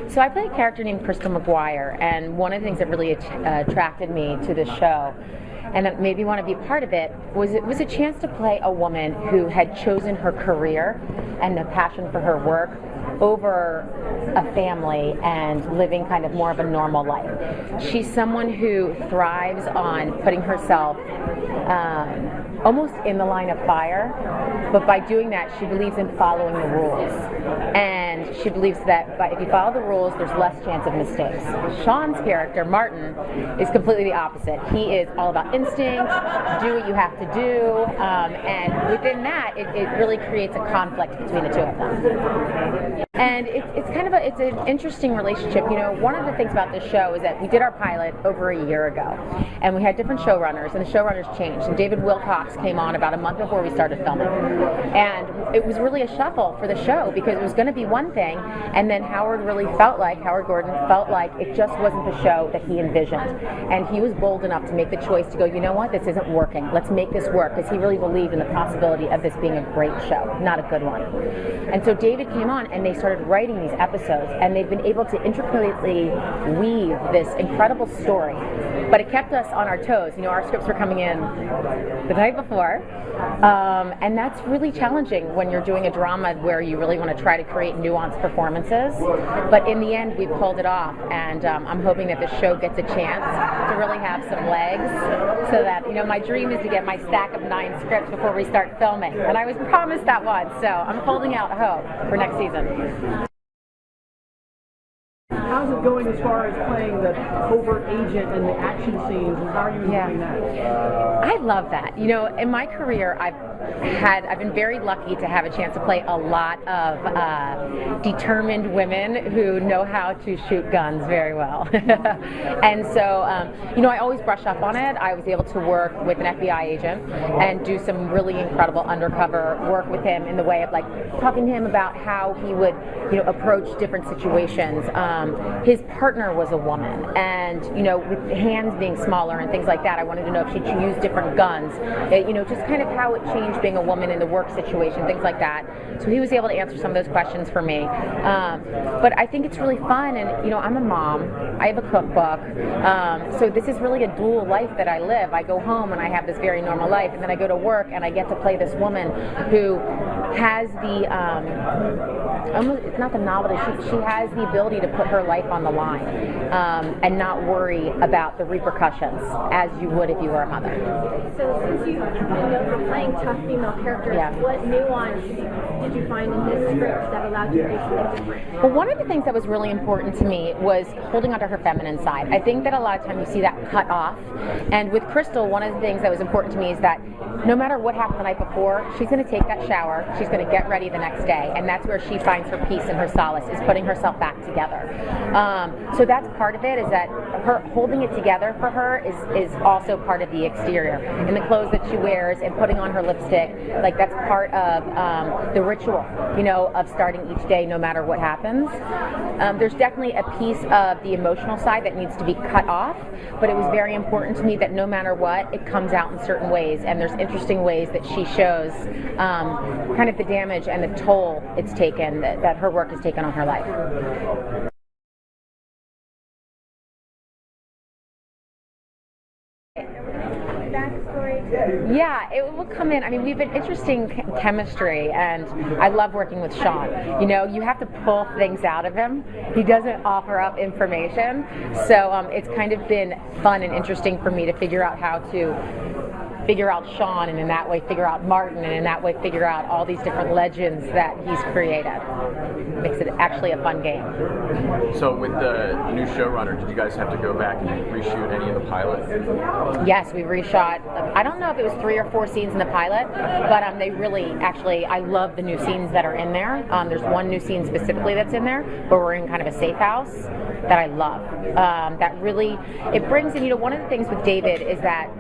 So I play a character named Crystal McGuire, and one of the things that really attracted me to this show and that made me want to be part of it was a chance to play a woman who had chosen her career and a passion for her work over a family and living kind of more of a normal life. She's someone who thrives on putting herself almost in the line of fire, but by doing that she believes in following the rules, and she believes that if you follow the rules there's less chance of mistakes. Sean's character, Martin, is completely the opposite. He is all about instinct, do what you have to do, and within that it really creates a conflict between the two of them. And it's kind of it's an interesting relationship. You know, one of the things about this show is that we did our pilot over a year ago, and we had different showrunners, and the showrunners changed. And David Wilcox came on about a month before we started filming, and it was really a shuffle for the show because it was going to be one thing, and then Howard Gordon felt like it just wasn't the show that he envisioned, and he was bold enough to make the choice to go, you know what, this isn't working. Let's make this work, because he really believed in the possibility of this being a great show, not a good one. And so David came on, and they started writing these episodes, and they've been able to intricately weave this incredible story. But it kept us on our toes. You know, our scripts were coming in the night before, and that's really challenging when you're doing a drama where you really want to try to create nuanced performances. But in the end, we pulled it off, and I'm hoping that the show gets a chance to really have some legs, so that, you know, my dream is to get my stack of 9 scripts before we start filming, and I was promised that once, so I'm holding out hope for next season. How's it going as far as playing the covert agent in the action scenes, and how are you enjoying that? I love that. You know, in my career, I've been very lucky to have a chance to play a lot of determined women who know how to shoot guns very well. And so, you know, I always brush up on it. I was able to work with an FBI agent and do some really incredible undercover work with him in the way of, like, talking to him about how he would, you know, approach different situations. His partner was a woman, and, you know, with hands being smaller and things like that, I wanted to know if she'd use different guns, you know, just kind of how it changed being a woman in the work situation, things like that. So he was able to answer some of those questions for me. But I think it's really fun, and, you know, I'm a mom, I have a cookbook, so this is really a dual life that I live. I go home and I have this very normal life, and then I go to work and I get to play this woman who has the, almost, it's not the novelty, she has the ability to put her life on the line, and not worry about the repercussions as you would if you were a mother. So since you're playing tough female characters, what nuance did you find in this script that allowed you to do something different? Well, one of the things that was really important to me was holding onto her feminine side. I think that a lot of times you see that cut off, and with Crystal, one of the things that was important to me is that no matter what happened the night before, she's going to take that shower, she's going to get ready the next day, and that's where she finds her peace and her solace, is putting herself back together. So that's part of it, is that her holding it together for her is also part of the exterior. And the clothes that she wears and putting on her lipstick, like, that's part of the ritual, you know, of starting each day no matter what happens. There's definitely a piece of the emotional side that needs to be cut off, but it was very important to me that no matter what, it comes out in certain ways, and there's interesting ways that she shows kind of the damage and the toll it's taken, that her work has taken on her life. Yeah, it will come in. I mean, we've been interesting chemistry, and I love working with Sean. You know, you have to pull things out of him. He doesn't offer up information, so it's kind of been fun and interesting for me to figure out how to figure out Sean, and in that way figure out Martin, and in that way figure out all these different legends that he's created. Makes it actually a fun game. So with the new showrunner, did you guys have to go back and reshoot any of the pilot? Yes, we reshot. I don't know if it was 3 or 4 scenes in the pilot, but they really, actually, I love the new scenes that are in there. There's one new scene specifically that's in there, but we're in kind of a safe house that I love. That really, it brings in, you know, one of the things with David is that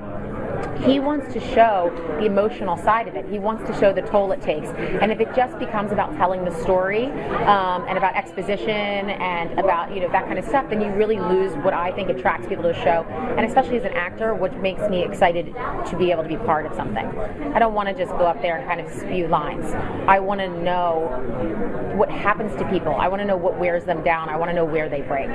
he wants to show the emotional side of it. He wants to show the toll it takes. And if it just becomes about telling the story and about exposition and about that kind of stuff, then you really lose what I think attracts people to a show. And especially as an actor, what makes me excited to be able to be part of something. I don't want to just go up there and kind of spew lines. I want to know what happens to people. I want to know what wears them down. I want to know where they break.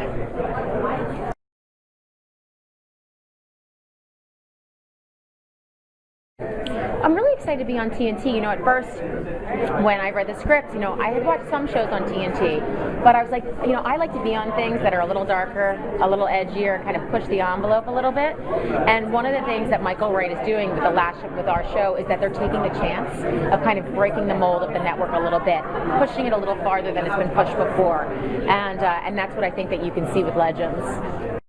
I'm really excited to be on TNT. At first, when I read the script, I had watched some shows on TNT, but I was like, I like to be on things that are a little darker, a little edgier, kind of push the envelope a little bit. And one of the things that Michael Wright is doing with our show is that they're taking the chance of kind of breaking the mold of the network a little bit, pushing it a little farther than it's been pushed before. And that's what I think that you can see with Legends.